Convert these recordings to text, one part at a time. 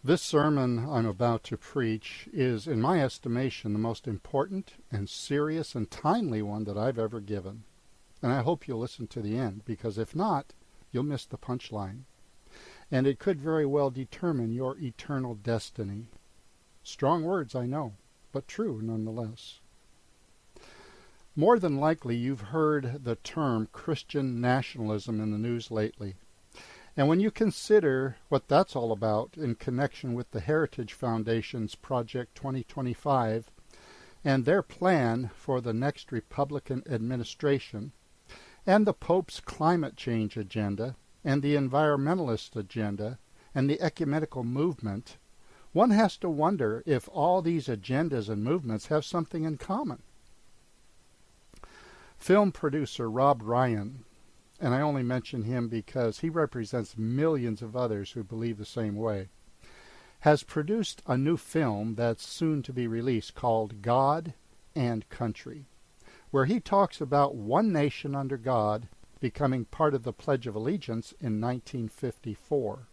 This sermon I'm about to preach is, in my estimation, the most important and serious and timely one that I've ever given. And I hope you'll listen to the end, because if not, you'll miss the punchline. And it could very well determine your eternal destiny. Strong words, I know, but true nonetheless. More than likely, you've heard the term Christian nationalism in the news lately. And when you consider what that's all about in connection with the Heritage Foundation's Project 2025 and their plan for the next Republican administration, and the Pope's climate change agenda, and the environmentalist agenda, and the ecumenical movement, one has to wonder if all these agendas and movements have something in common. Film producer Rob Ryan, and I only mention him because he represents millions of others who believe the same way, has produced a new film that's soon to be released called God and Country, where he talks about one nation under God becoming part of the Pledge of Allegiance in 1954,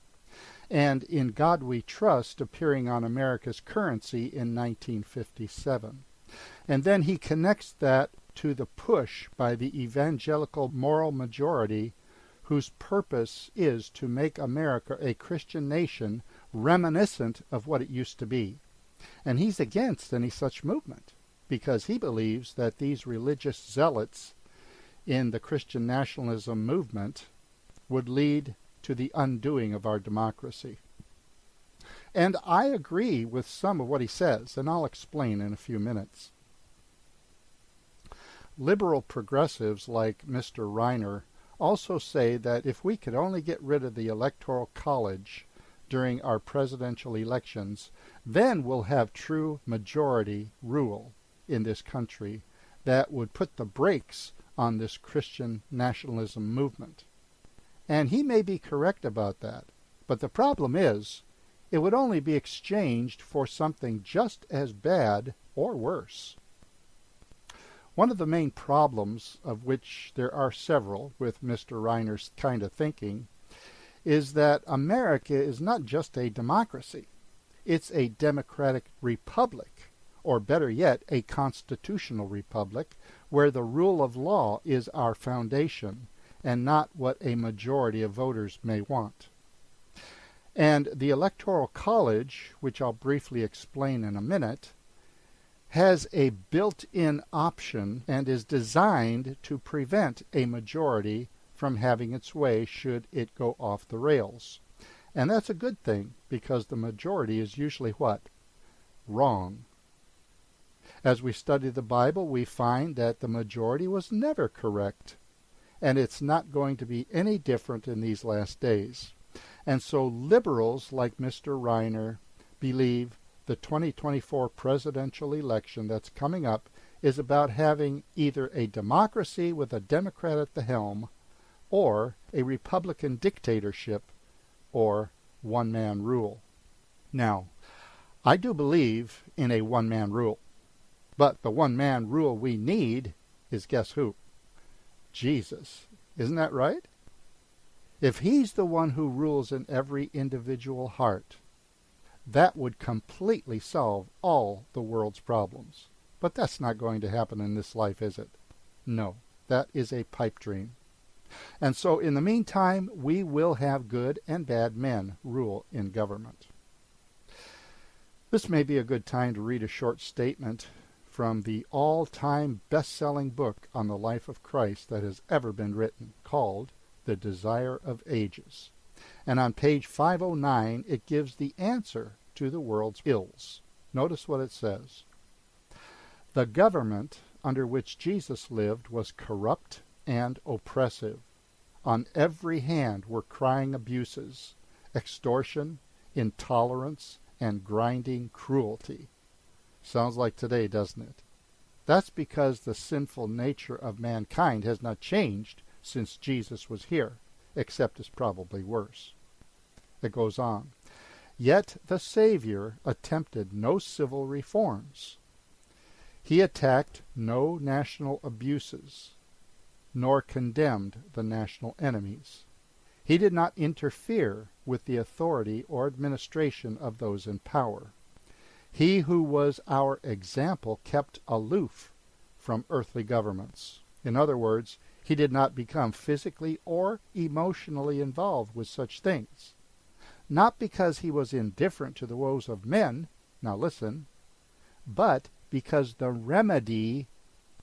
and In God We Trust appearing on America's currency in 1957. And then he connects that to the push by the evangelical moral majority whose purpose is to make America a Christian nation reminiscent of what it used to be. And he's against any such movement because he believes that these religious zealots in the Christian nationalism movement would lead to the undoing of our democracy. And I agree with some of what he says, and I'll explain in a few minutes. Liberal progressives like Mr. Reiner also say that if we could only get rid of the Electoral College during our presidential elections, then we'll have true majority rule in this country that would put the brakes on this Christian nationalism movement. And he may be correct about that, but the problem is it would only be exchanged for something just as bad or worse. One of the main problems, of which there are several with Mr. Reiner's kind of thinking, is that America is not just a democracy. It's a democratic republic, or better yet, a constitutional republic, where the rule of law is our foundation, and not what a majority of voters may want. And the Electoral College, which I'll briefly explain in a minute, has a built-in option and is designed to prevent a majority from having its way should it go off the rails. And that's a good thing, because the majority is usually what? Wrong. As we study the Bible, we find that the majority was never correct, and it's not going to be any different in these last days. And so liberals like Mr. Reiner believe the 2024 presidential election that's coming up is about having either a democracy with a Democrat at the helm, or a Republican dictatorship, or one-man rule. Now, I do believe in a one-man rule, but the one-man rule we need is guess who? Jesus. Isn't that right? If he's the one who rules in every individual heart, that would completely solve all the world's problems. But that's not going to happen in this life, is it? No, that is a pipe dream. And so in the meantime, we will have good and bad men rule in government. This may be a good time to read a short statement from the all-time best-selling book on the life of Christ that has ever been written, called The Desire of Ages. And on page 509, it gives the answer to the world's ills. Notice what it says. The government under which Jesus lived was corrupt and oppressive. On every hand were crying abuses, extortion, intolerance, and grinding cruelty. Sounds like today, doesn't it? That's because the sinful nature of mankind has not changed since Jesus was here, except it's probably worse. It goes on. Yet the Savior attempted no civil reforms. He attacked no national abuses, nor condemned the national enemies. He did not interfere with the authority or administration of those in power. He who was our example kept aloof from earthly governments. In other words, he did not become physically or emotionally involved with such things. Not because he was indifferent to the woes of men, now listen, but because the remedy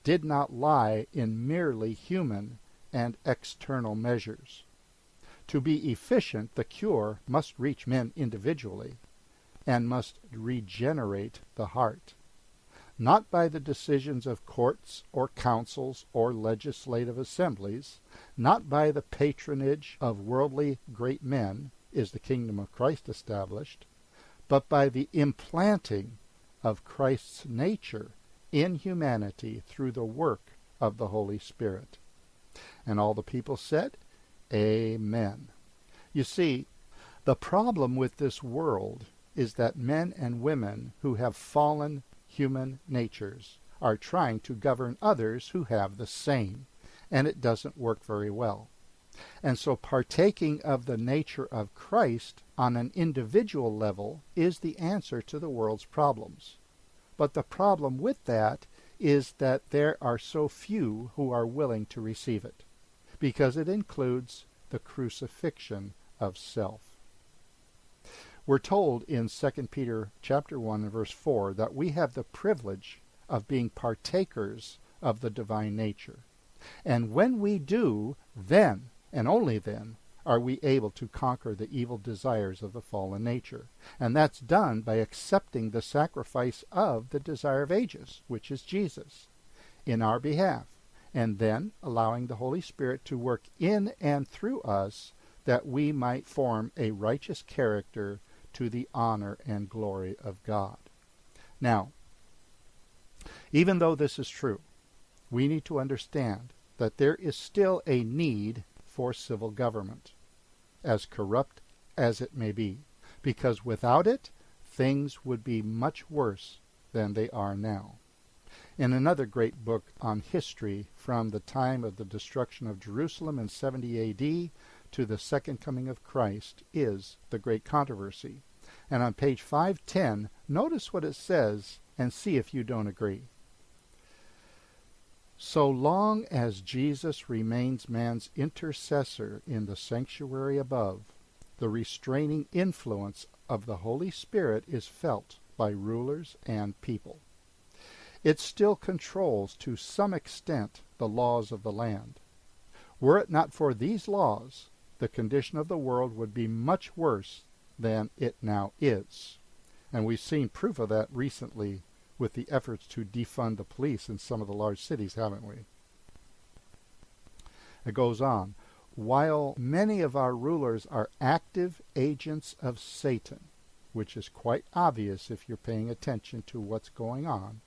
did not lie in merely human and external measures. To be efficient, the cure must reach men individually and must regenerate the heart, not by the decisions of courts or councils or legislative assemblies, not by the patronage of worldly great men is the kingdom of Christ established, but by the implanting of Christ's nature in humanity through the work of the Holy Spirit. And all the people said, Amen. You see, the problem with this world is that men and women who have fallen human natures are trying to govern others who have the same, and it doesn't work very well. And so partaking of the nature of Christ on an individual level is the answer to the world's problems. But the problem with that is that there are so few who are willing to receive it, because it includes the crucifixion of self. We're told in 2 Peter chapter 1 and verse 4 that we have the privilege of being partakers of the divine nature. And when we do, then, and only then, are we able to conquer the evil desires of the fallen nature. And that's done by accepting the sacrifice of the desire of ages, which is Jesus, in our behalf, and then allowing the Holy Spirit to work in and through us that we might form a righteous character to the honor and glory of God. Now, even though this is true, we need to understand that there is still a need for civil government, as corrupt as it may be, because without it, things would be much worse than they are now. In another great book on history from the time of the destruction of Jerusalem in 70 A.D. to the second coming of Christ is the Great Controversy. And on page 510, notice what it says and see if you don't agree. So long as Jesus remains man's intercessor in the sanctuary above, the restraining influence of the Holy Spirit is felt by rulers and people. It still controls to some extent the laws of the land. Were it not for these laws, the condition of the world would be much worse than it now is. And we've seen proof of that recently with the efforts to defund the police in some of the large cities, haven't we? It goes on. While many of our rulers are active agents of Satan, which is quite obvious if you're paying attention to what's going on,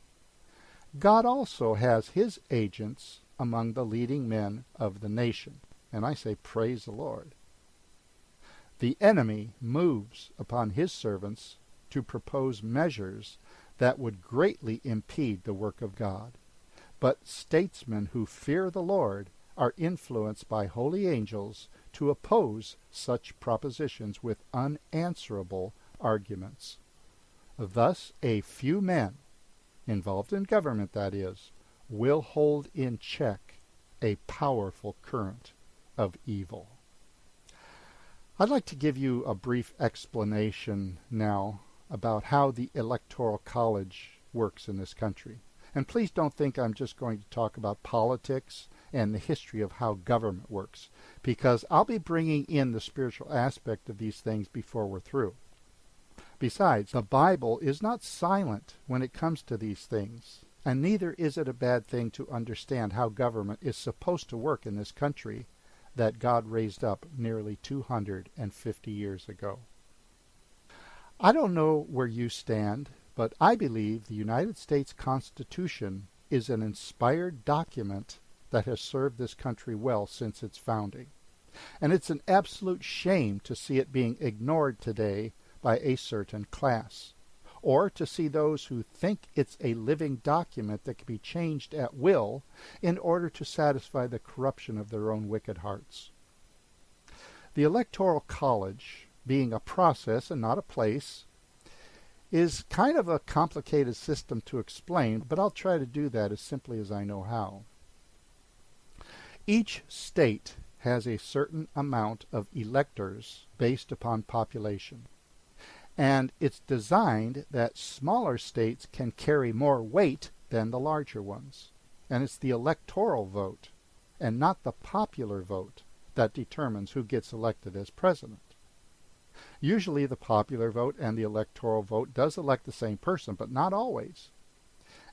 God also has his agents among the leading men of the nation. And I say, praise the Lord. The enemy moves upon his servants to propose measures that would greatly impede the work of God. But statesmen who fear the Lord are influenced by holy angels to oppose such propositions with unanswerable arguments. Thus, a few men, involved in government that is, will hold in check a powerful current of evil. I'd like to give you a brief explanation now about how the Electoral College works in this country. And please don't think I'm just going to talk about politics and the history of how government works, because I'll be bringing in the spiritual aspect of these things before we're through. Besides, the Bible is not silent when it comes to these things, and neither is it a bad thing to understand how government is supposed to work in this country that God raised up nearly 250 years ago. I don't know where you stand, but I believe the United States Constitution is an inspired document that has served this country well since its founding. And it's an absolute shame to see it being ignored today by a certain class, or to see those who think it's a living document that can be changed at will in order to satisfy the corruption of their own wicked hearts. The Electoral College being a process and not a place, is kind of a complicated system to explain, but I'll try to do that as simply as I know how. Each state has a certain amount of electors based upon population. And it's designed that smaller states can carry more weight than the larger ones. And it's the electoral vote, and not the popular vote, that determines who gets elected as president. Usually the popular vote and the electoral vote does elect the same person, but not always.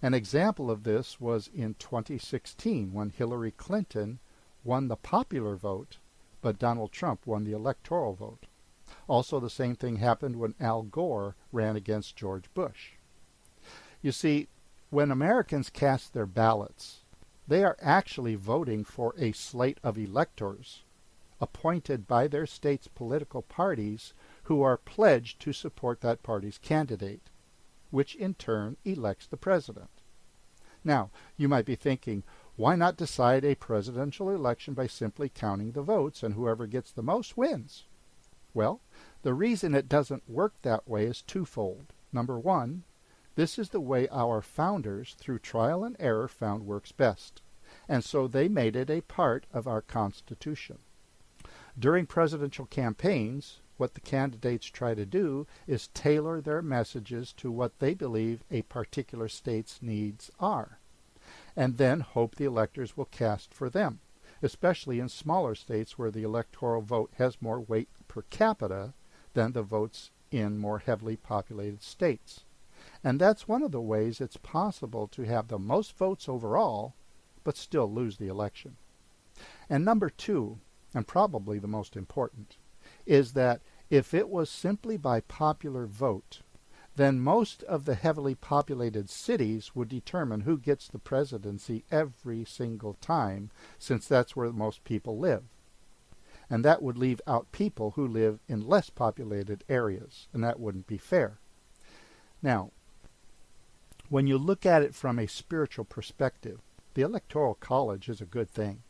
An example of this was in 2016 when Hillary Clinton won the popular vote, but Donald Trump won the electoral vote. Also, the same thing happened when Al Gore ran against George Bush. You see, when Americans cast their ballots, they are actually voting for a slate of electors appointed by their state's political parties who are pledged to support that party's candidate, which in turn elects the president. Now, you might be thinking, why not decide a presidential election by simply counting the votes, and whoever gets the most wins? Well, the reason it doesn't work that way is twofold. Number one, this is the way our founders, through trial and error, found works best, and so they made it a part of our Constitution. During presidential campaigns, what the candidates try to do is tailor their messages to what they believe a particular state's needs are, and then hope the electors will cast for them, especially in smaller states where the electoral vote has more weight per capita than the votes in more heavily populated states. And that's one of the ways it's possible to have the most votes overall, but still lose the election. And number two, and probably the most important, is that if it was simply by popular vote, then most of the heavily populated cities would determine who gets the presidency every single time, since that's where most people live. And that would leave out people who live in less populated areas, and that wouldn't be fair. Now, when you look at it from a spiritual perspective, the Electoral College is a good thing,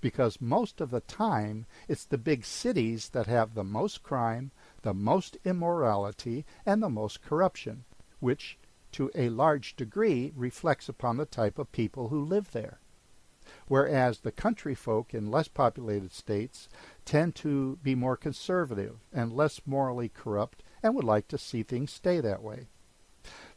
because most of the time it's the big cities that have the most crime, the most immorality, and the most corruption, which to a large degree reflects upon the type of people who live there. Whereas the country folk in less populated states tend to be more conservative and less morally corrupt and would like to see things stay that way.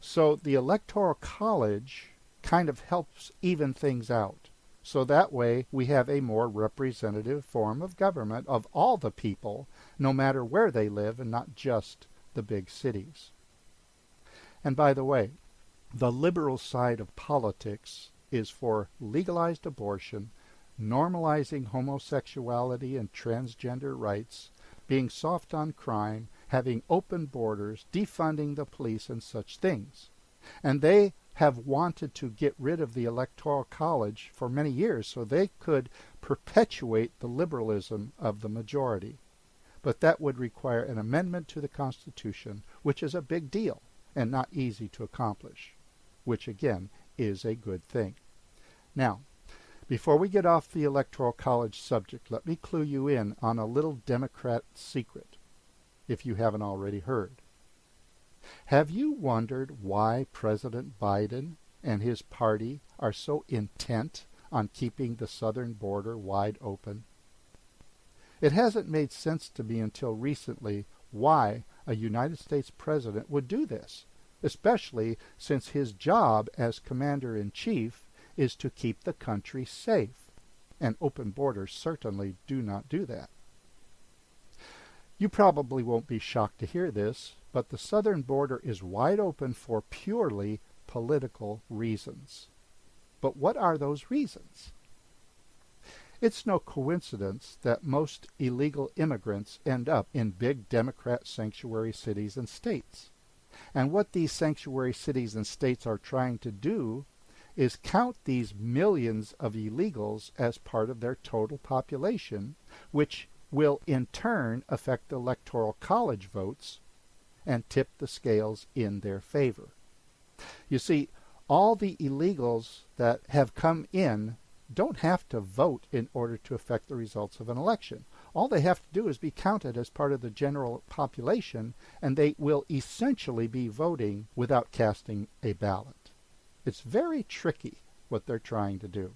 So the Electoral College kind of helps even things out. So that way we have a more representative form of government of all the people, no matter where they live, and not just the big cities. And by the way, the liberal side of politics is for legalized abortion, normalizing homosexuality and transgender rights, being soft on crime, having open borders, defunding the police, and such things. And they have wanted to get rid of the Electoral College for many years so they could perpetuate the liberalism of the majority. But that would require an amendment to the Constitution, which is a big deal and not easy to accomplish, which again is a good thing. Now, before we get off the Electoral College subject, let me clue you in on a little Democrat secret, if you haven't already heard. Have you wondered why President Biden and his party are so intent on keeping the southern border wide open? It hasn't made sense to me until recently why a United States president would do this, especially since his job as commander-in-chief is to keep the country safe, and open borders certainly do not do that. You probably won't be shocked to hear this, but the southern border is wide open for purely political reasons. But what are those reasons? It's no coincidence that most illegal immigrants end up in big Democrat sanctuary cities and states. And what these sanctuary cities and states are trying to do is count these millions of illegals as part of their total population, which will in turn affect the Electoral College votes and tip the scales in their favor. You see, all the illegals that have come in don't have to vote in order to affect the results of an election. All they have to do is be counted as part of the general population, and they will essentially be voting without casting a ballot. It's very tricky what they're trying to do.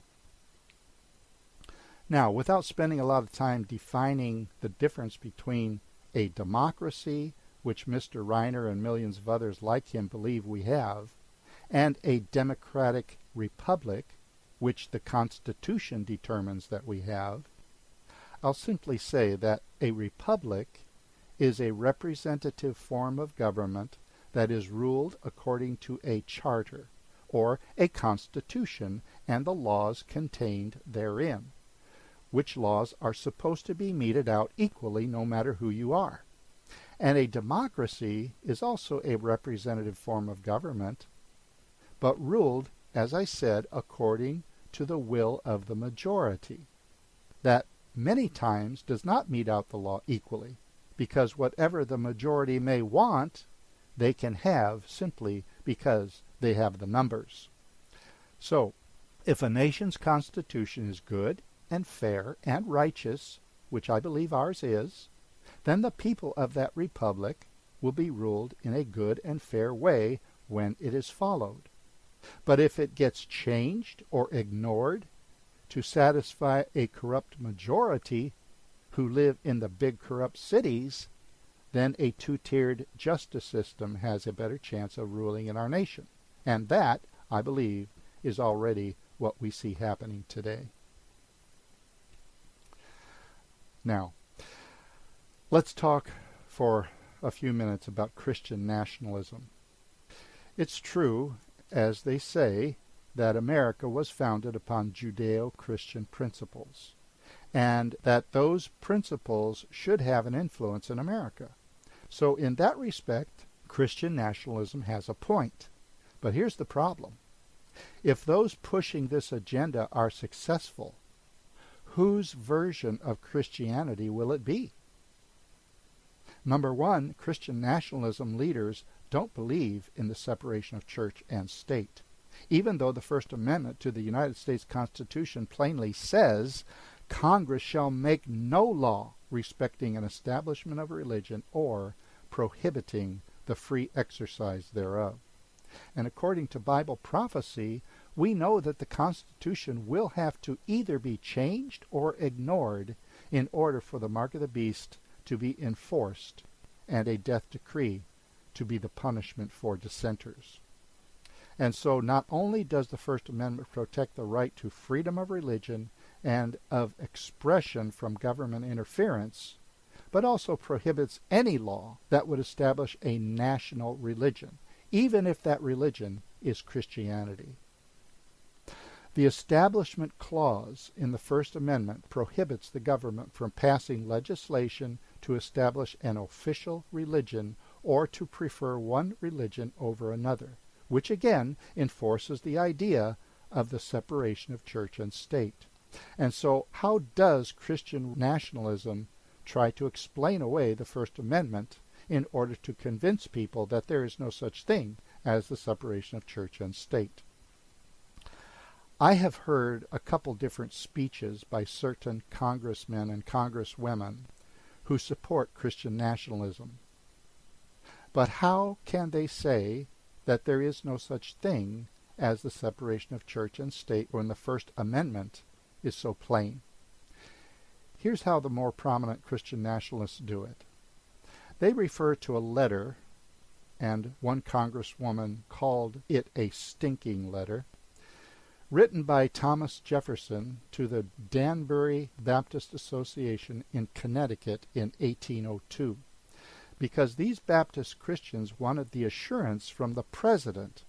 Now, without spending a lot of time defining the difference between a democracy, which Mr. Reiner and millions of others like him believe we have, and a democratic republic, which the Constitution determines that we have, I'll simply say that a republic is a representative form of government that is ruled according to a charter, or a constitution and the laws contained therein, which laws are supposed to be meted out equally no matter who you are. And a democracy is also a representative form of government, but ruled, as I said, according to the will of the majority, that many times does not mete out the law equally, because whatever the majority may want, they can have simply because they have the numbers. So, if a nation's constitution is good and fair and righteous, which I believe ours is, then the people of that republic will be ruled in a good and fair way when it is followed. But if it gets changed or ignored to satisfy a corrupt majority who live in the big corrupt cities, then a two-tiered justice system has a better chance of ruling in our nation. And that, I believe, is already what we see happening today. Now, let's talk for a few minutes about Christian nationalism. It's true, as they say, that America was founded upon Judeo-Christian principles, and that those principles should have an influence in America. So in that respect, Christian nationalism has a point. But here's the problem. If those pushing this agenda are successful, whose version of Christianity will it be? Number one, Christian nationalism leaders don't believe in the separation of church and state, even though the First Amendment to the United States Constitution plainly says Congress shall make no law respecting an establishment of religion or prohibiting the free exercise thereof. And according to Bible prophecy, we know that the Constitution will have to either be changed or ignored in order for the mark of the beast to be enforced and a death decree to be the punishment for dissenters. And so not only does the First Amendment protect the right to freedom of religion and of expression from government interference, but also prohibits any law that would establish a national religion, even if that religion is Christianity. The Establishment Clause in the First Amendment prohibits the government from passing legislation to establish an official religion or to prefer one religion over another, which again enforces the idea of the separation of church and state. And so how does Christian nationalism try to explain away the First Amendment in order to convince people that there is no such thing as the separation of church and state? I have heard a couple different speeches by certain congressmen and congresswomen who support Christian nationalism. But how can they say that there is no such thing as the separation of church and state when the First Amendment is so plain? Here's how the more prominent Christian nationalists do it. They refer to a letter, and one congresswoman called it a stinking letter, written by Thomas Jefferson to the Danbury Baptist Association in Connecticut in 1802, because these Baptist Christians wanted the assurance from the president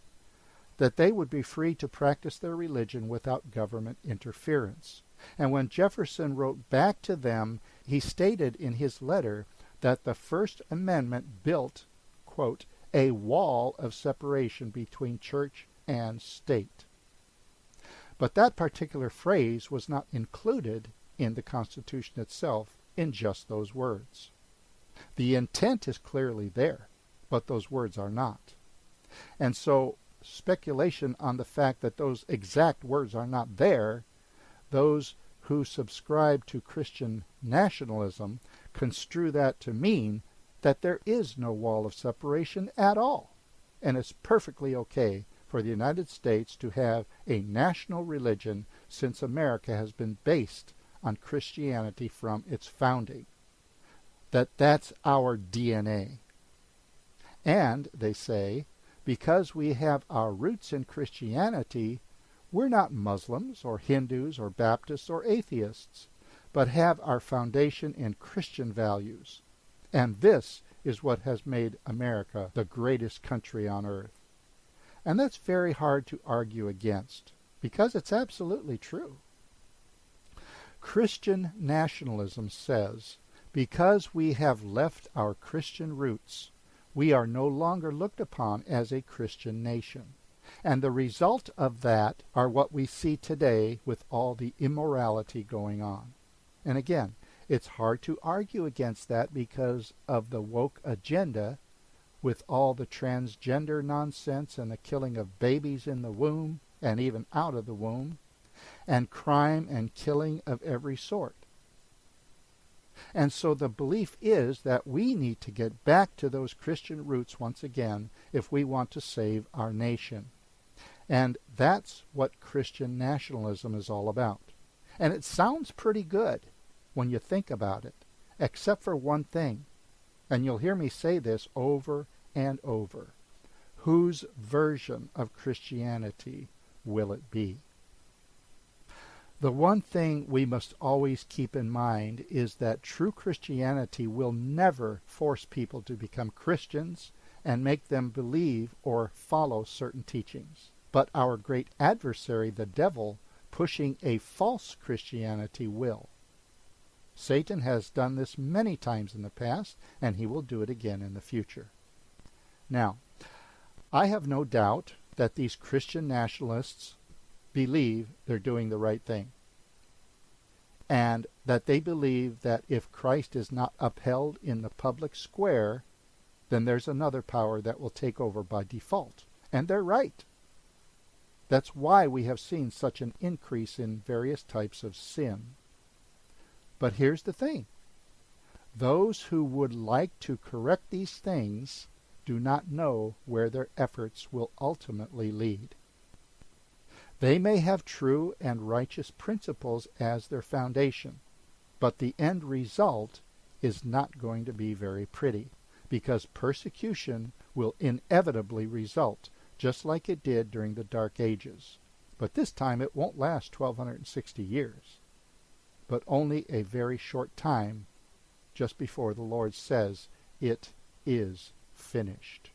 that they would be free to practice their religion without government interference. And when Jefferson wrote back to them, he stated in his letter that the First Amendment built, quote, a wall of separation between church and state. But that particular phrase was not included in the Constitution itself in just those words. The intent is clearly there, but those words are not. And so speculation on the fact that those exact words are not there, those who subscribe to Christian nationalism construe that to mean that there is no wall of separation at all, and it's perfectly okay for the United States to have a national religion since America has been based on Christianity from its founding. That's our DNA. And, they say, because we have our roots in Christianity, we're not Muslims or Hindus or Baptists or atheists, but have our foundation in Christian values. And this is what has made America the greatest country on earth. And that's very hard to argue against, because it's absolutely true. Christian nationalism says, because we have left our Christian roots, we are no longer looked upon as a Christian nation. And the result of that are what we see today with all the immorality going on. And again, it's hard to argue against that because of the woke agenda with all the transgender nonsense and the killing of babies in the womb and even out of the womb, and crime and killing of every sort. And so the belief is that we need to get back to those Christian roots once again if we want to save our nation. And that's what Christian nationalism is all about. And it sounds pretty good when you think about it, except for one thing. And you'll hear me say this over and over. Whose version of Christianity will it be? The one thing we must always keep in mind is that true Christianity will never force people to become Christians and make them believe or follow certain teachings. But our great adversary, the devil, pushing a false Christianity will. Satan has done this many times in the past, and he will do it again in the future. Now, I have no doubt that these Christian nationalists believe they're doing the right thing, and that they believe that if Christ is not upheld in the public square, then there's another power that will take over by default. And they're right. That's why we have seen such an increase in various types of sin. But here's the thing. Those who would like to correct these things do not know where their efforts will ultimately lead. They may have true and righteous principles as their foundation, but the end result is not going to be very pretty, because persecution will inevitably result, just like it did during the Dark Ages. But this time it won't last 1260 years, but only a very short time, just before the Lord says, "It is finished."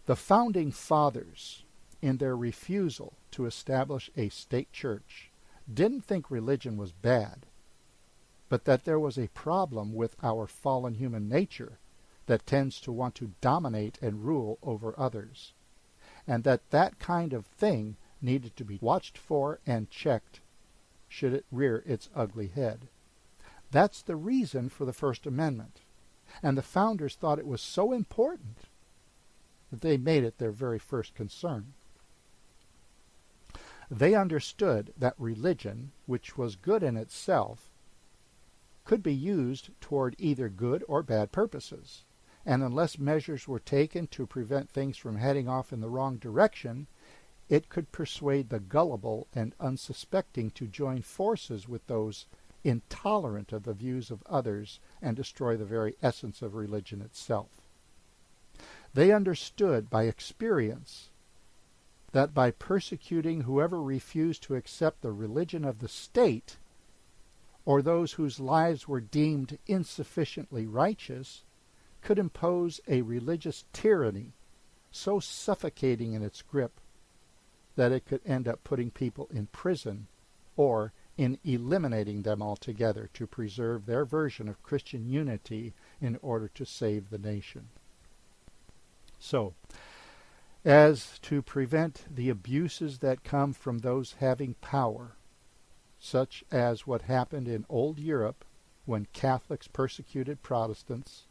The Founding Fathers, in their refusal to establish a state church, didn't think religion was bad, but that there was a problem with our fallen human nature that tends to want to dominate and rule over others, and that kind of thing needed to be watched for and checked should it rear its ugly head. That's the reason for the First Amendment, and the founders thought it was so important that they made it their very first concern. They understood that religion, which was good in itself, could be used toward either good or bad purposes, and unless measures were taken to prevent things from heading off in the wrong direction, it could persuade the gullible and unsuspecting to join forces with those intolerant of the views of others and destroy the very essence of religion itself. They understood by experience that by persecuting whoever refused to accept the religion of the state, or those whose lives were deemed insufficiently righteous, could impose a religious tyranny so suffocating in its grip that it could end up putting people in prison or in eliminating them altogether to preserve their version of Christian unity in order to save the nation. So, as to prevent the abuses that come from those having power, such as what happened in old Europe when Catholics persecuted Protestants,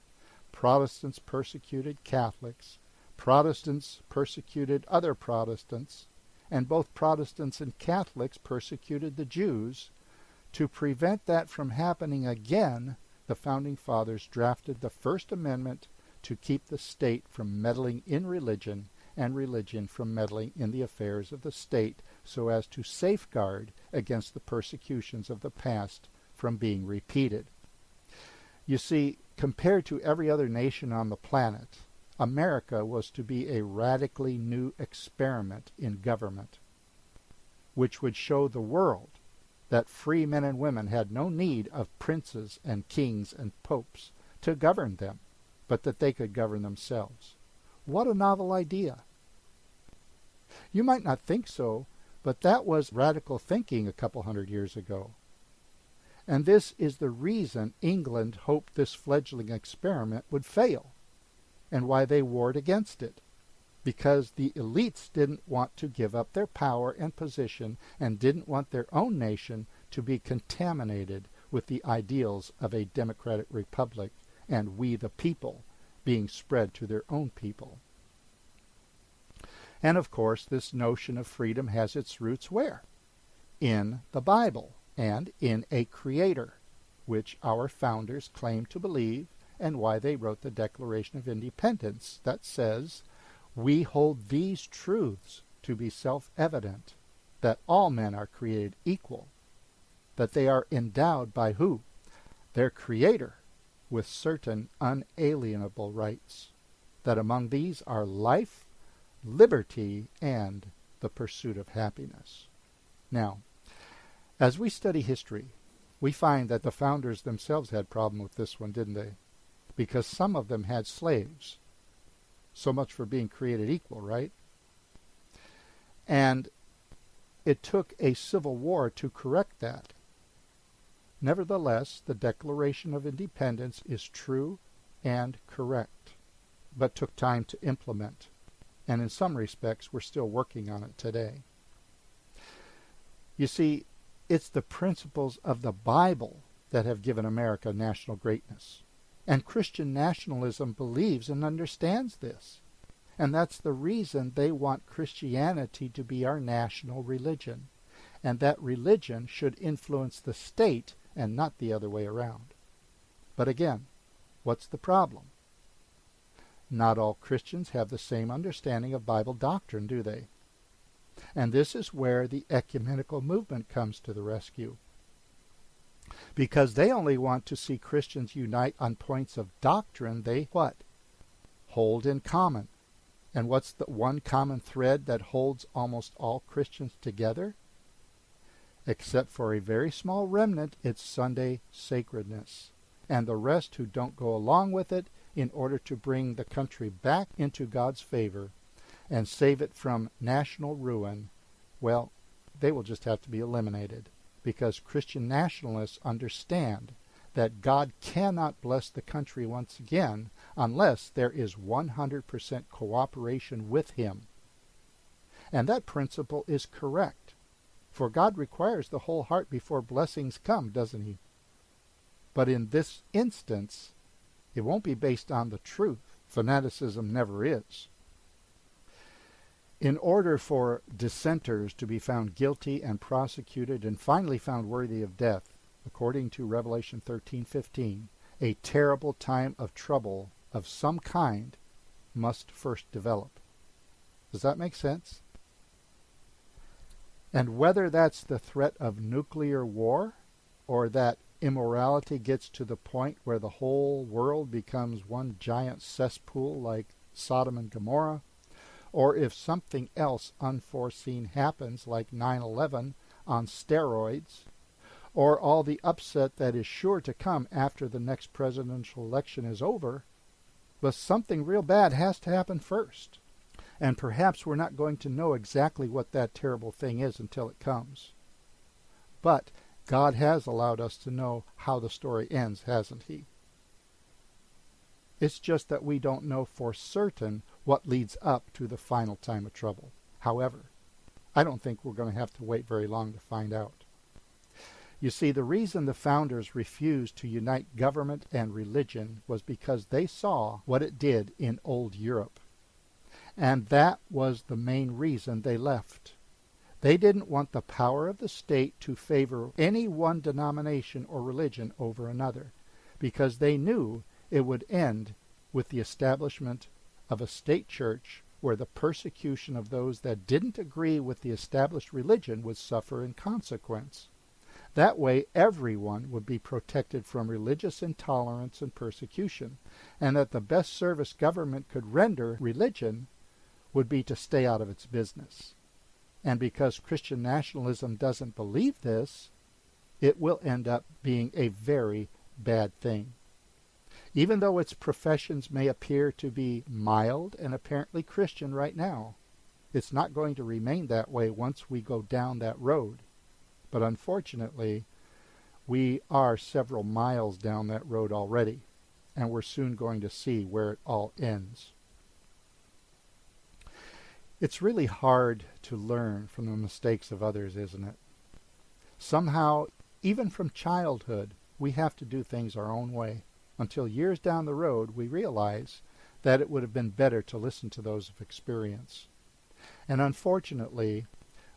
Protestants persecuted Catholics, Protestants persecuted other Protestants, and both Protestants and Catholics persecuted the Jews. To prevent that from happening again, the Founding Fathers drafted the First Amendment to keep the state from meddling in religion and religion from meddling in the affairs of the state, so as to safeguard against the persecutions of the past from being repeated. You see, compared to every other nation on the planet, America was to be a radically new experiment in government, which would show the world that free men and women had no need of princes and kings and popes to govern them, but that they could govern themselves. What a novel idea! You might not think so, but that was radical thinking a couple hundred years ago. And this is the reason England hoped this fledgling experiment would fail, and why they warred against it. Because the elites didn't want to give up their power and position and didn't want their own nation to be contaminated with the ideals of a democratic republic and we the people being spread to their own people. And of course, this notion of freedom has its roots where? In the Bible and in a creator, which our founders claim to believe, and why they wrote the Declaration of Independence that says, "We hold these truths to be self-evident, that all men are created equal, that they are endowed by who? Their Creator, with certain unalienable rights, that among these are life, liberty, and the pursuit of happiness." Now, as we study history, we find that the founders themselves had problem with this one, didn't they? Because some of them had slaves. So much for being created equal, right? And it took a civil war to correct that. Nevertheless, the Declaration of Independence is true and correct, but took time to implement. And in some respects, we're still working on it today. You see, it's the principles of the Bible that have given America national greatness. And Christian nationalism believes and understands this. And that's the reason they want Christianity to be our national religion. And that religion should influence the state and not the other way around. But again, what's the problem? Not all Christians have the same understanding of Bible doctrine, do they? And this is where the ecumenical movement comes to the rescue. Because they only want to see Christians unite on points of doctrine they what? Hold in common. And what's the one common thread that holds almost all Christians together? Except for a very small remnant, it's Sunday sacredness. And the rest who don't go along with it in order to bring the country back into God's favor and save it from national ruin, well, they will just have to be eliminated. Because Christian nationalists understand that God cannot bless the country once again unless there is 100% cooperation with Him. And that principle is correct. For God requires the whole heart before blessings come, doesn't He? But in this instance, it won't be based on the truth. Fanaticism never is. In order for dissenters to be found guilty and prosecuted and finally found worthy of death, according to Revelation 13:15, a terrible time of trouble of some kind must first develop. Does that make sense? And whether that's the threat of nuclear war or that immorality gets to the point where the whole world becomes one giant cesspool like Sodom and Gomorrah, or if something else unforeseen happens like 9/11 on steroids, or all the upset that is sure to come after the next presidential election is over, but something real bad has to happen first. And perhaps we're not going to know exactly what that terrible thing is until it comes. But God has allowed us to know how the story ends, hasn't He? It's just that we don't know for certain what leads up to the final time of trouble. However, I don't think we're going to have to wait very long to find out. You see, the reason the founders refused to unite government and religion was because they saw what it did in old Europe. And that was the main reason they left. They didn't want the power of the state to favor any one denomination or religion over another, because they knew it would end with the establishment of a state church where the persecution of those that didn't agree with the established religion would suffer in consequence. That way everyone would be protected from religious intolerance and persecution, and that the best service government could render religion would be to stay out of its business. And because Christian nationalism doesn't believe this, it will end up being a very bad thing. Even though its professions may appear to be mild and apparently Christian right now, it's not going to remain that way once we go down that road. But unfortunately, we are several miles down that road already, and we're soon going to see where it all ends. It's really hard to learn from the mistakes of others, isn't it? Somehow, even from childhood, we have to do things our own way, until years down the road we realize that it would have been better to listen to those of experience. And unfortunately,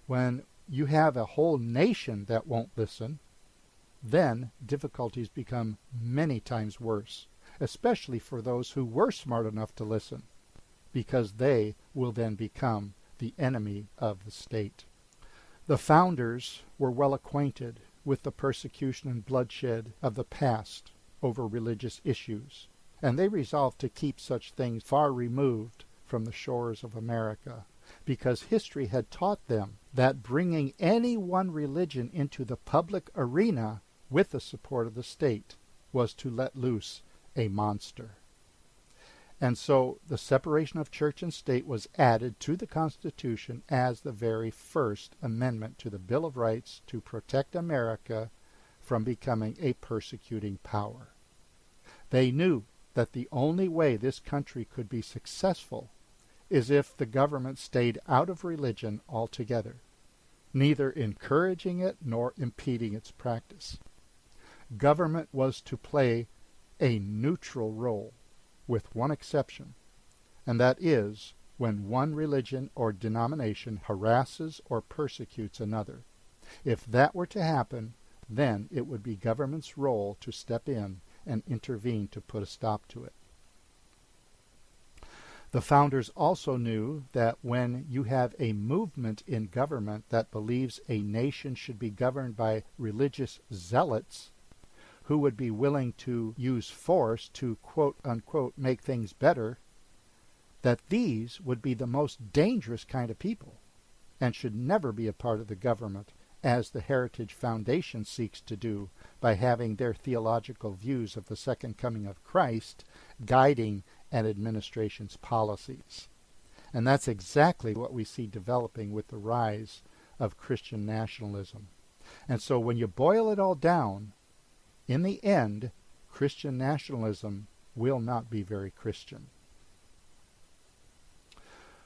when you have a whole nation that won't listen, then difficulties become many times worse, especially for those who were smart enough to listen, because they will then become the enemy of the state. The founders were well acquainted with the persecution and bloodshed of the past over religious issues, and they resolved to keep such things far removed from the shores of America, because history had taught them that bringing any one religion into the public arena with the support of the state was to let loose a monster. And so the separation of church and state was added to the Constitution as the very first amendment to the Bill of Rights to protect America from becoming a persecuting power. They knew that the only way this country could be successful is if the government stayed out of religion altogether, neither encouraging it nor impeding its practice. Government was to play a neutral role, with one exception, and that is when one religion or denomination harasses or persecutes another. If that were to happen, then it would be government's role to step in and intervene to put a stop to it. The founders also knew that when you have a movement in government that believes a nation should be governed by religious zealots who would be willing to use force to quote-unquote make things better, that these would be the most dangerous kind of people and should never be a part of the government, as the Heritage Foundation seeks to do by having their theological views of the second coming of Christ guiding an administration's policies. And that's exactly what we see developing with the rise of Christian nationalism. And so when you boil it all down, in the end, Christian nationalism will not be very Christian.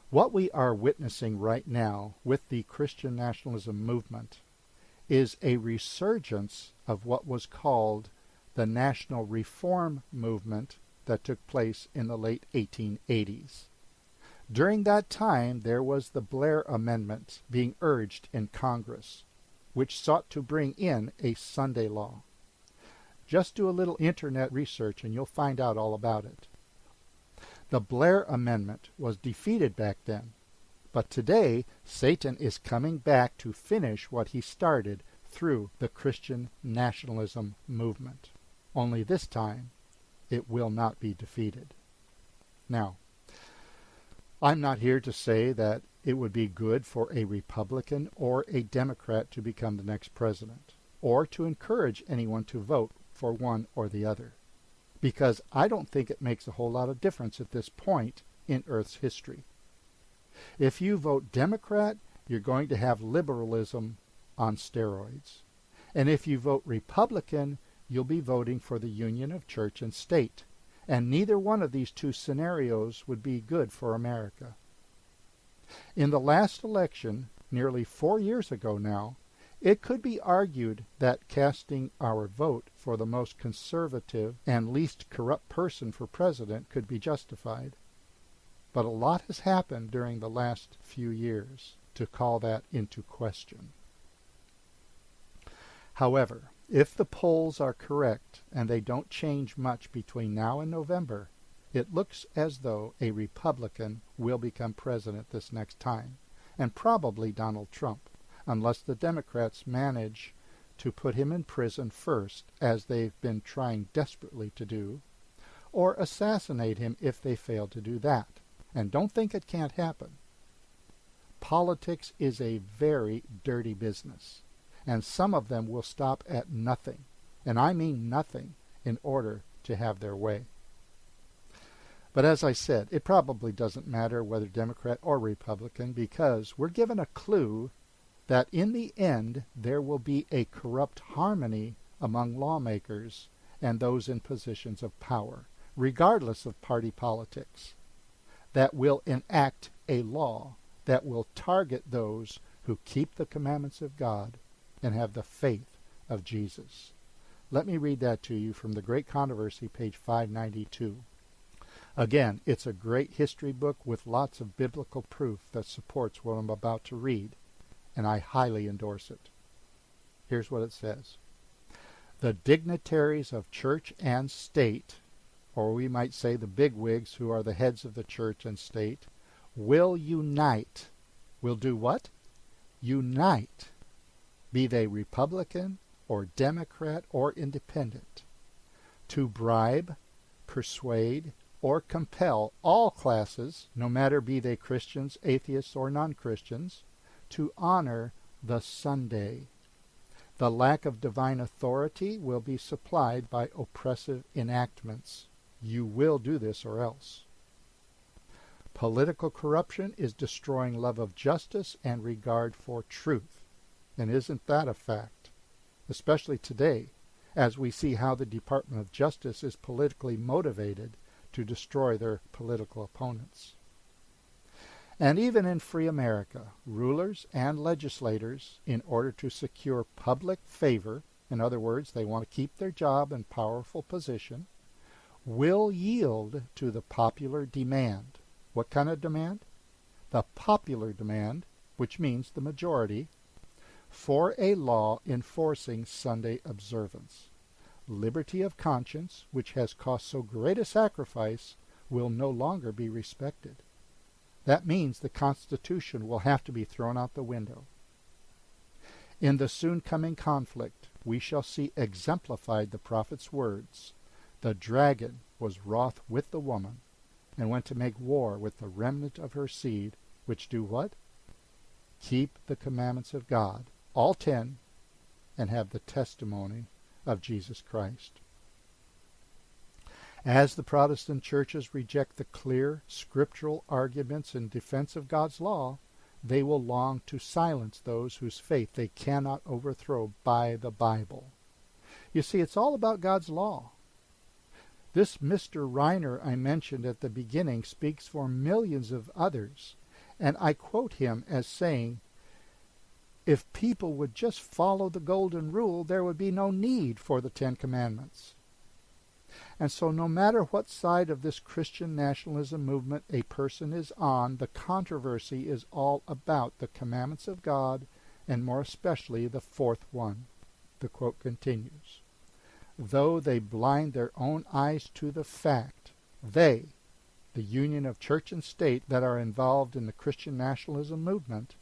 What we are witnessing right now with the Christian nationalism movement is a resurgence of what was called the National Reform Movement that took place in the late 1880s. During that time, there was the Blair Amendment being urged in Congress, which sought to bring in a Sunday law. Just do a little internet research and you'll find out all about it. The Blair Amendment was defeated back then, but today Satan is coming back to finish what he started through the Christian nationalism movement. Only this time, it will not be defeated. Now, I'm not here to say that it would be good for a Republican or a Democrat to become the next president, or to encourage anyone to vote for one or the other, because I don't think it makes a whole lot of difference at this point in Earth's history. If you vote Democrat, you're going to have liberalism on steroids. And if you vote Republican, you'll be voting for the union of church and state. And neither one of these two scenarios would be good for America. In the last election, nearly 4 years ago now, it could be argued that casting our vote for the most conservative and least corrupt person for president could be justified. But a lot has happened during the last few years. to call that into question. However, if the polls are correct and they don't change much between now and November, it looks as though a Republican will become president this next time, and probably Donald Trump, unless the Democrats manage to put him in prison first, as they've been trying desperately to do, or assassinate him if they fail to do that. And don't think it can't happen. Politics is a very dirty business, and some of them will stop at nothing, and I mean nothing, in order to have their way. But as I said, it probably doesn't matter whether Democrat or Republican, because we're given a clue that in the end there will be a corrupt harmony among lawmakers and those in positions of power, regardless of party politics, that will enact a law that will target those who keep the commandments of God and have the faith of Jesus. Let me read that to you from The Great Controversy, page 592. Again, it's a great history book with lots of biblical proof that supports what I'm about to read, and I highly endorse it. Here's what it says. The dignitaries of church and state, or we might say the bigwigs who are the heads of the church and state, will unite. Will do what? Unite. Be they Republican or Democrat or Independent, to bribe, persuade, or compel all classes, no matter be they Christians, atheists, or non-Christians, to honor the Sunday. The lack of divine authority will be supplied by oppressive enactments. You will do this or else. Political corruption is destroying love of justice and regard for truth. And isn't that a fact? Especially today, as we see how the Department of Justice is politically motivated to destroy their political opponents. And even in free America, rulers and legislators, in order to secure public favor, in other words, they want to keep their job and powerful position, will yield to the popular demand. What kind of demand? The popular demand, which means the majority, for a law enforcing Sunday observance. Liberty of conscience, which has cost so great a sacrifice, will no longer be respected. That means the Constitution will have to be thrown out the window. In the soon coming conflict, we shall see exemplified the prophet's words. The dragon was wroth with the woman, and went to make war with the remnant of her seed, which do what? Keep the commandments of God, all 10, and have the testimony of Jesus Christ. As the Protestant churches reject the clear scriptural arguments in defense of God's law, they will long to silence those whose faith they cannot overthrow by the Bible. You see, it's all about God's law. This Mr. Reiner I mentioned at the beginning speaks for millions of others, and I quote him as saying, if people would just follow the golden rule, there would be no need for the 10 Commandments. And so no matter what side of this Christian nationalism movement a person is on, the controversy is all about the commandments of God, and more especially the 4th one. The quote continues, though they blind their own eyes to the fact, they, the union of church and state that are involved in the Christian nationalism movement,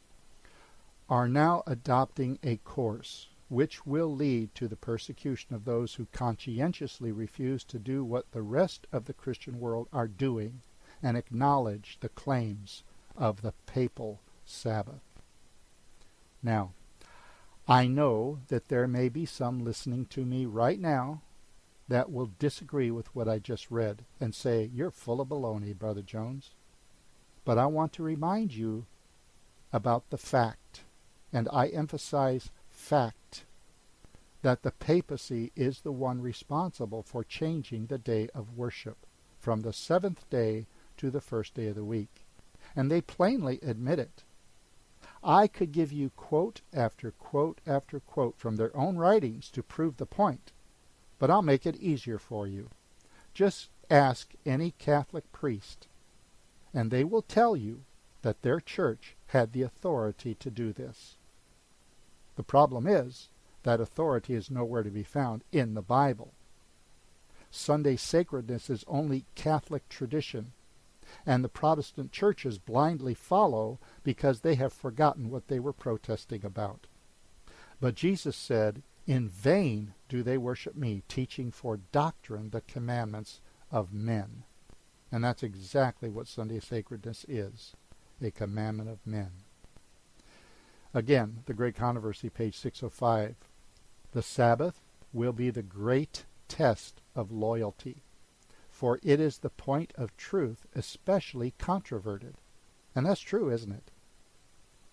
are now adopting a course which will lead to the persecution of those who conscientiously refuse to do what the rest of the Christian world are doing and acknowledge the claims of the papal Sabbath. Now, I know that there may be some listening to me right now that will disagree with what I just read and say, you're full of baloney, Brother Jones. But I want to remind you about the fact, and I emphasize fact, that the papacy is the one responsible for changing the day of worship from the 7th day to the 1st day of the week. And they plainly admit it. I could give you quote after quote after quote from their own writings to prove the point, but I'll make it easier for you. Just ask any Catholic priest, and they will tell you that their church had the authority to do this. The problem is that authority is nowhere to be found in the Bible. Sunday sacredness is only Catholic tradition, and the Protestant churches blindly follow because they have forgotten what they were protesting about. But Jesus said, "In vain do they worship me, teaching for doctrine the commandments of men." And that's exactly what Sunday sacredness is, a commandment of men. Again, the Great Controversy, page 605. The Sabbath will be the great test of loyalty, for it is the point of truth especially controverted. And that's true, isn't it?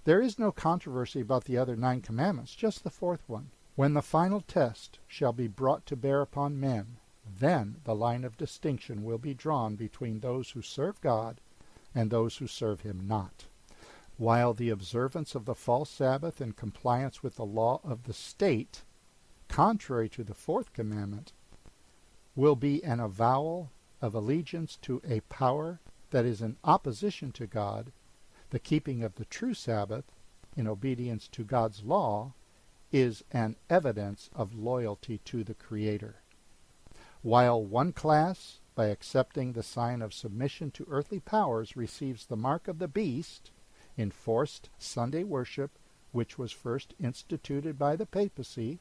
There is no controversy about the other 9 commandments, just the 4th one. When the final test shall be brought to bear upon men, then the line of distinction will be drawn between those who serve God and those who serve him not. While the observance of the false Sabbath in compliance with the law of the state, contrary to the 4th commandment, will be an avowal of allegiance to a power that is in opposition to God, the keeping of the true Sabbath, in obedience to God's law, is an evidence of loyalty to the Creator. While one class, by accepting the sign of submission to earthly powers, receives the mark of the beast, enforced Sunday worship, which was first instituted by the papacy,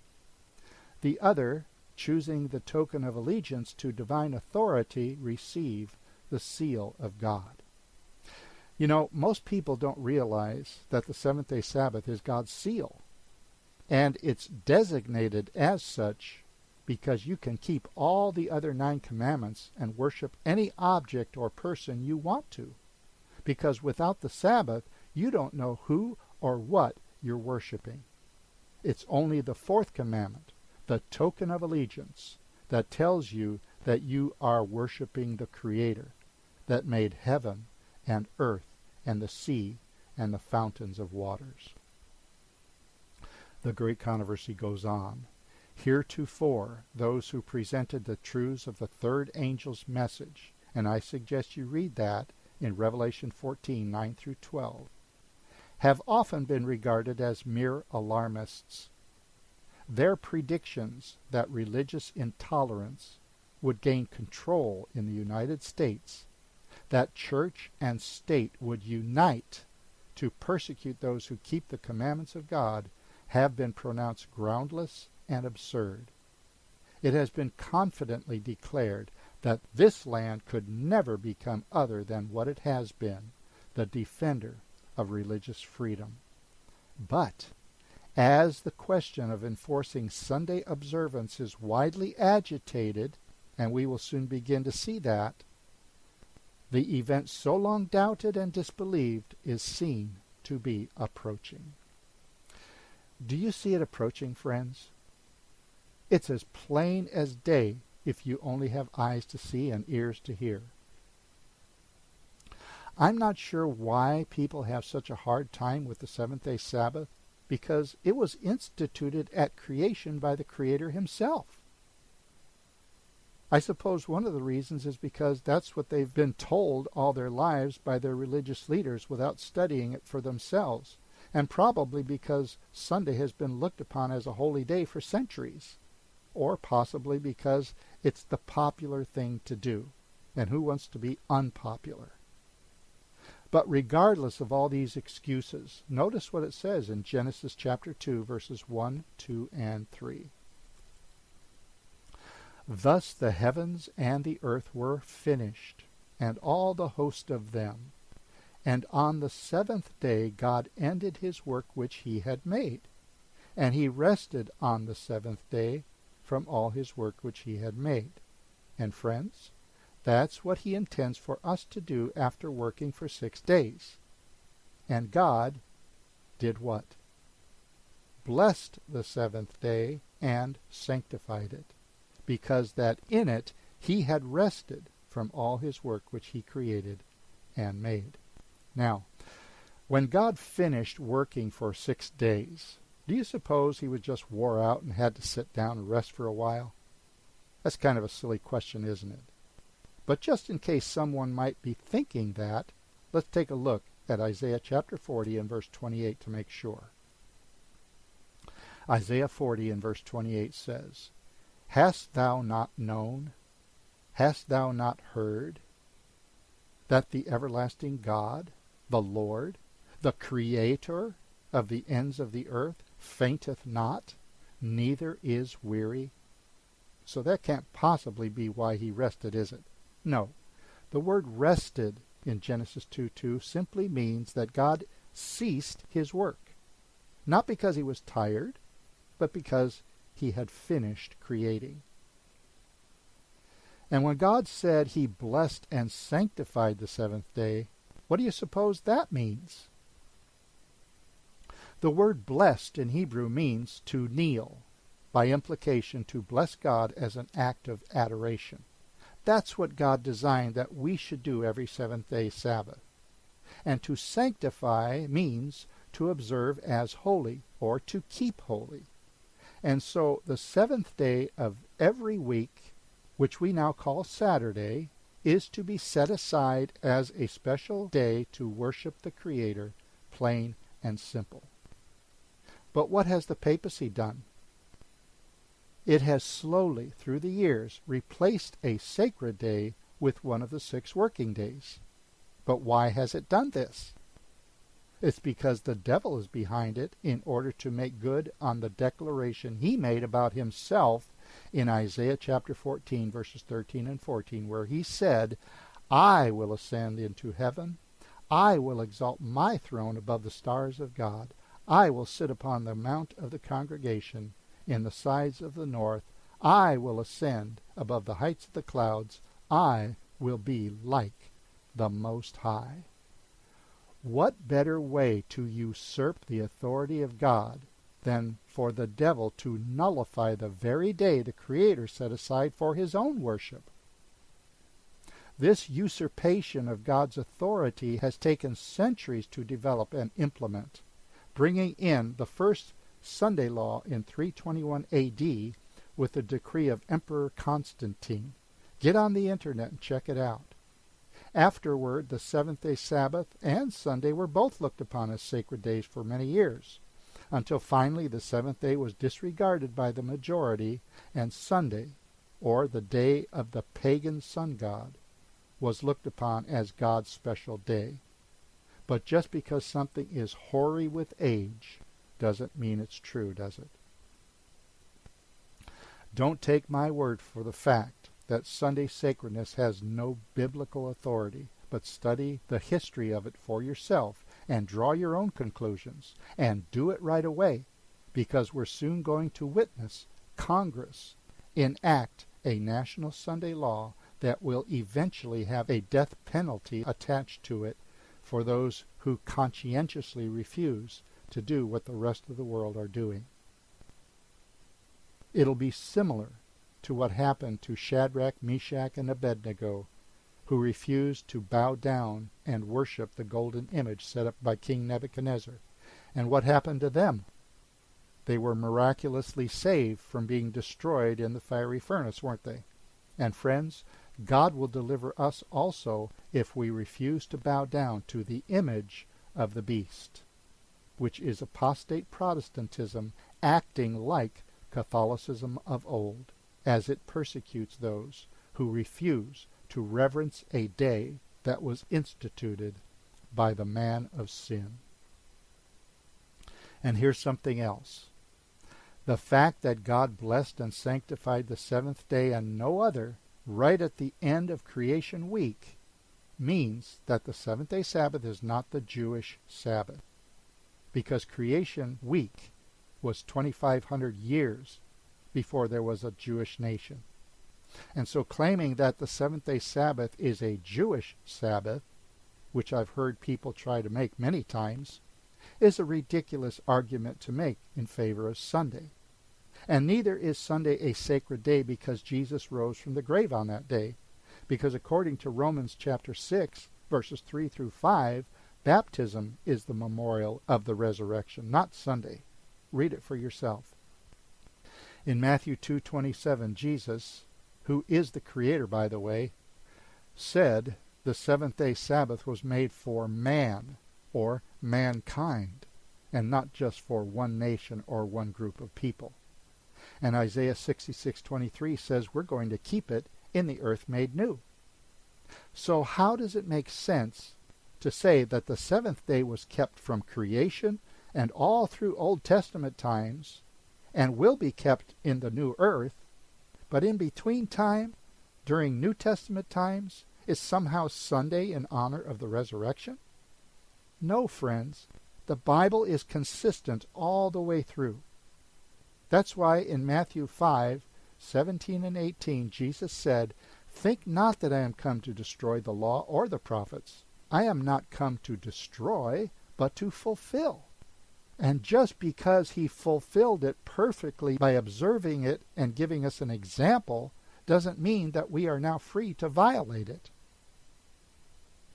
the other, choosing the token of allegiance to divine authority, receive the seal of God. You know, most people don't realize that the seventh-day Sabbath is God's seal, and it's designated as such because you can keep all the other 9 commandments and worship any object or person you want to, because without the Sabbath, you don't know who or what you're worshiping. It's only the 4th commandment, the token of allegiance, that tells you that you are worshiping the Creator that made heaven and earth and the sea and the fountains of waters. The Great Controversy goes on. Heretofore, those who presented the truths of the 3rd angel's message, and I suggest you read that in Revelation 14, 9 through 12, have often been regarded as mere alarmists. Their predictions that religious intolerance would gain control in the United States, that church and state would unite to persecute those who keep the commandments of God, have been pronounced groundless and absurd. It has been confidently declared that this land could never become other than what it has been, the defender of religious freedom. But as the question of enforcing Sunday observance is widely agitated, and we will soon begin to see that, the event so long doubted and disbelieved is seen to be approaching. Do you see it approaching, friends? It's as plain as day if you only have eyes to see and ears to hear. I'm not sure why people have such a hard time with the seventh-day Sabbath, because it was instituted at creation by the Creator himself. I suppose one of the reasons is because that's what they've been told all their lives by their religious leaders without studying it for themselves, and probably because Sunday has been looked upon as a holy day for centuries, or possibly because it's the popular thing to do, and who wants to be unpopular? But regardless of all these excuses, notice what it says in Genesis chapter 2, verses 1, 2, and 3. Thus the heavens and the earth were finished, and all the host of them. And on the 7th day God ended his work which he had made. And he rested on the 7th day from all his work which he had made. And friends, that's what he intends for us to do after working for 6 days. And God did what? Blessed the 7th day and sanctified it, because that in it he had rested from all his work which he created and made. Now, when God finished working for 6 days, do you suppose he was just wore out and had to sit down and rest for a while? That's kind of a silly question, isn't it? But just in case someone might be thinking that, let's take a look at Isaiah chapter 40 and verse 28 to make sure. Isaiah 40 and verse 28 says, Hast thou not known, hast thou not heard, that the everlasting God, the Lord, the Creator of the ends of the earth, fainteth not, neither is weary? So that can't possibly be why he rested, is it? No. The word rested in Genesis 2:2 simply means that God ceased his work. Not because he was tired, but because he had finished creating. And when God said he blessed and sanctified the seventh day, what do you suppose that means? The word blessed in Hebrew means to kneel, by implication to bless God as an act of adoration. That's what God designed that we should do every seventh-day Sabbath. And to sanctify means to observe as holy or to keep holy. And so the seventh day of every week, which we now call Saturday, is to be set aside as a special day to worship the Creator, plain and simple. But what has the papacy done? It has slowly, through the years, replaced a sacred day with one of the 6 working days. But why has it done this? It's because the devil is behind it in order to make good on the declaration he made about himself in Isaiah chapter 14, verses 13 and 14, where he said, I will ascend into heaven. I will exalt my throne above the stars of God. I will sit upon the mount of the congregation in the sides of the north. I will ascend above the heights of the clouds. I will be like the Most High. What better way to usurp the authority of God than for the devil to nullify the very day the Creator set aside for his own worship? This usurpation of God's authority has taken centuries to develop and implement, bringing in the first Sunday law in 321 AD with the decree of Emperor Constantine. Get on the internet and check it out. Afterward, the seventh-day Sabbath and Sunday were both looked upon as sacred days for many years, until finally the seventh day was disregarded by the majority, and Sunday, or the day of the pagan sun god, was looked upon as God's special day. But just because something is hoary with age doesn't mean it's true, does it? Don't take my word for the fact that Sunday sacredness has no biblical authority, but study the history of it for yourself and draw your own conclusions, and do it right away, because we're soon going to witness Congress enact a national Sunday law that will eventually have a death penalty attached to it for those who conscientiously refuse to do what the rest of the world are doing. It'll be similar to what happened to Shadrach, Meshach, and Abednego, who refused to bow down and worship the golden image set up by King Nebuchadnezzar. And what happened to them? They were miraculously saved from being destroyed in the fiery furnace, weren't they? And friends, God will deliver us also if we refuse to bow down to the image of the beast, which is apostate Protestantism acting like Catholicism of old, as it persecutes those who refuse to reverence a day that was instituted by the man of sin. And here's something else. The fact that God blessed and sanctified the seventh day and no other right at the end of creation week means that the seventh-day Sabbath is not the Jewish Sabbath, because creation week was 2,500 years before there was a Jewish nation. And so claiming that the seventh-day Sabbath is a Jewish Sabbath, which I've heard people try to make many times, is a ridiculous argument to make in favor of Sunday. And neither is Sunday a sacred day because Jesus rose from the grave on that day, because according to Romans chapter 6, verses 3 through 5, baptism is the memorial of the resurrection, not Sunday. Read it for yourself. In Matthew 2:27, Jesus, who is the Creator, by the way, said the seventh-day Sabbath was made for man, or mankind, and not just for one nation or one group of people. And Isaiah 66:23 says we're going to keep it in the earth made new. So how does it make sense to say that the seventh day was kept from creation and all through Old Testament times and will be kept in the new earth, but in between time, during New Testament times, is somehow Sunday in honor of the resurrection? No, friends. The Bible is consistent all the way through. That's why in Matthew 5:17 and 18, Jesus said, "Think not that I am come to destroy the law or the prophets. I am not come to destroy, but to fulfill." And just because he fulfilled it perfectly by observing it and giving us an example doesn't mean that we are now free to violate it.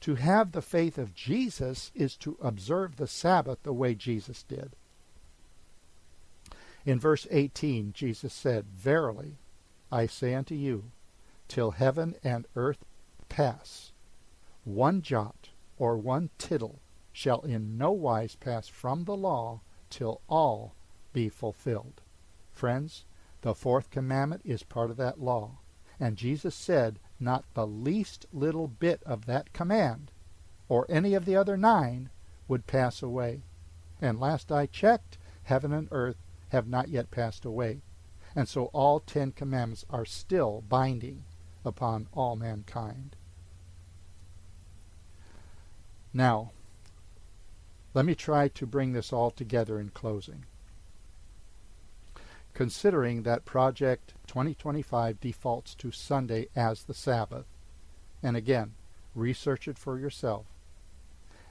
To have the faith of Jesus is to observe the Sabbath the way Jesus did. In verse 18, Jesus said, "Verily, I say unto you, till heaven and earth pass, one jot or one tittle shall in no wise pass from the law till all be fulfilled." Friends, the fourth commandment is part of that law. And Jesus said not the least little bit of that command, or any of the other 9, would pass away. And last I checked, heaven and earth have not yet passed away. And so all 10 commandments are still binding upon all mankind. Now, let me try to bring this all together in closing. Considering that Project 2025 defaults to Sunday as the Sabbath, and again, research it for yourself,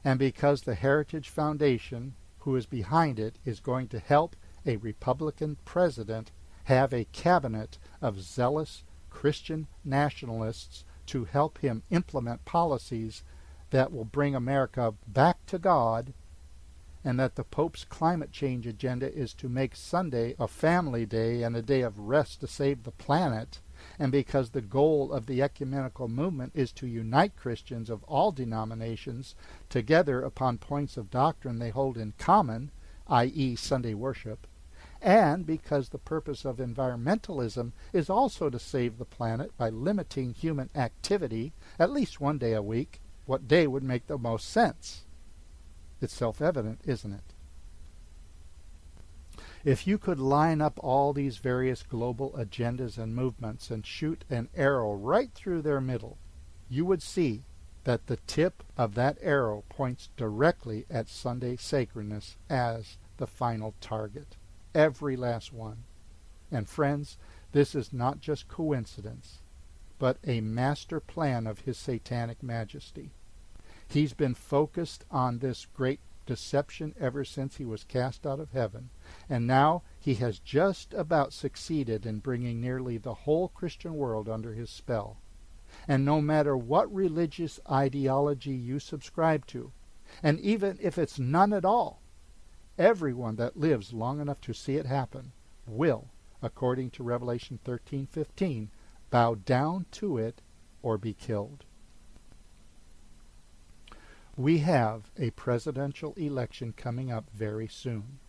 and because the Heritage Foundation, who is behind it, is going to help a Republican president have a cabinet of zealous Christian nationalists to help him implement policies that will bring America back to God, and that the Pope's climate change agenda is to make Sunday a family day and a day of rest to save the planet, and because the goal of the ecumenical movement is to unite Christians of all denominations together upon points of doctrine they hold in common, i.e. Sunday worship, and because the purpose of environmentalism is also to save the planet by limiting human activity at least one day a week, what day would make the most sense? It's self-evident, isn't it? If you could line up all these various global agendas and movements and shoot an arrow right through their middle, you would see that the tip of that arrow points directly at Sunday sacredness as the final target. Every last one. And friends, this is not just coincidence, but a master plan of His Satanic Majesty. He's been focused on this great deception ever since he was cast out of heaven, and now he has just about succeeded in bringing nearly the whole Christian world under his spell. And no matter what religious ideology you subscribe to, and even if it's none at all, everyone that lives long enough to see it happen will, according to Revelation 13:15, bow down to it or be killed. We have a presidential election coming up very soon,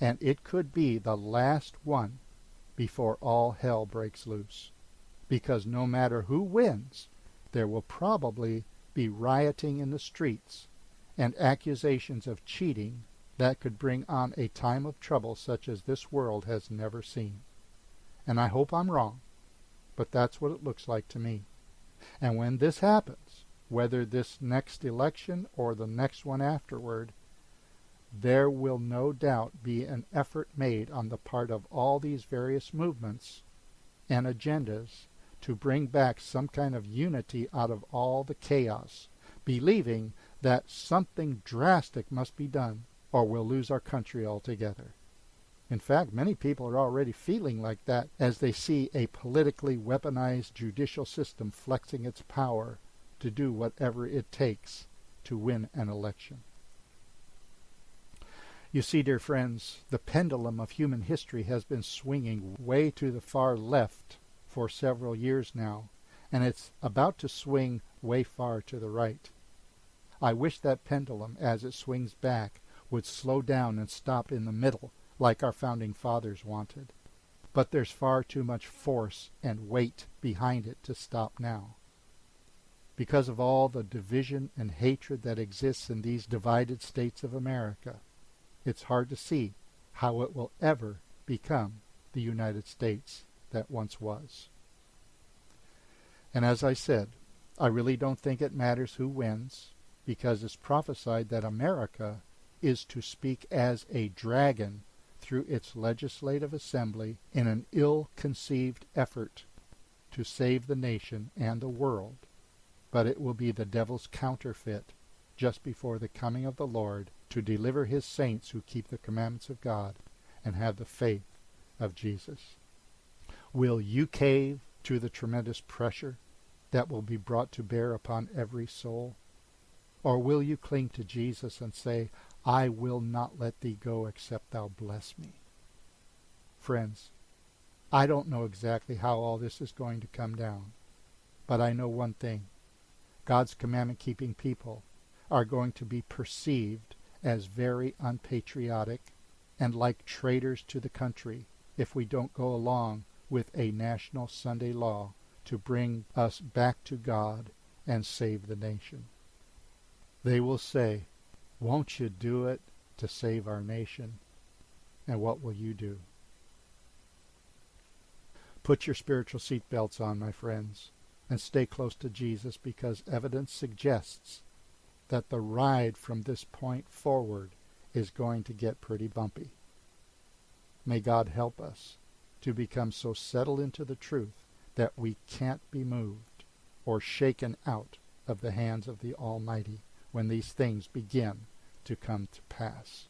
and it could be the last one before all hell breaks loose, because no matter who wins, there will probably be rioting in the streets and accusations of cheating that could bring on a time of trouble such as this world has never seen. And I hope I'm wrong, but that's what it looks like to me. And when this happens, whether this next election or the next one afterward, there will no doubt be an effort made on the part of all these various movements and agendas to bring back some kind of unity out of all the chaos, believing that something drastic must be done or we'll lose our country altogether. In fact, many people are already feeling like that as they see a politically weaponized judicial system flexing its power to do whatever it takes to win an election. You see, dear friends, the pendulum of human history has been swinging way to the far left for several years now, and it's about to swing way far to the right. I wish that pendulum, as it swings back, would slow down and stop in the middle, like our founding fathers wanted. But there's far too much force and weight behind it to stop now. Because of all the division and hatred that exists in these divided states of America, it's hard to see how it will ever become the United States that once was. And as I said, I really don't think it matters who wins, because it's prophesied that America is to speak as a dragon through its legislative assembly in an ill-conceived effort to save the nation and the world, but it will be the devil's counterfeit just before the coming of the Lord to deliver his saints who keep the commandments of God and have the faith of Jesus. Will you cave to the tremendous pressure that will be brought to bear upon every soul? Or will you cling to Jesus and say, I will not let thee go except thou bless me? Friends, I don't know exactly how all this is going to come down, but I know one thing. God's commandment-keeping people are going to be perceived as very unpatriotic and like traitors to the country if we don't go along with a national Sunday law to bring us back to God and save the nation. They will say, won't you do it to save our nation? And what will you do? Put your spiritual seatbelts on, my friends, and stay close to Jesus, because evidence suggests that the ride from this point forward is going to get pretty bumpy. May God help us to become so settled into the truth that we can't be moved or shaken out of the hands of the Almighty when these things begin to come to pass.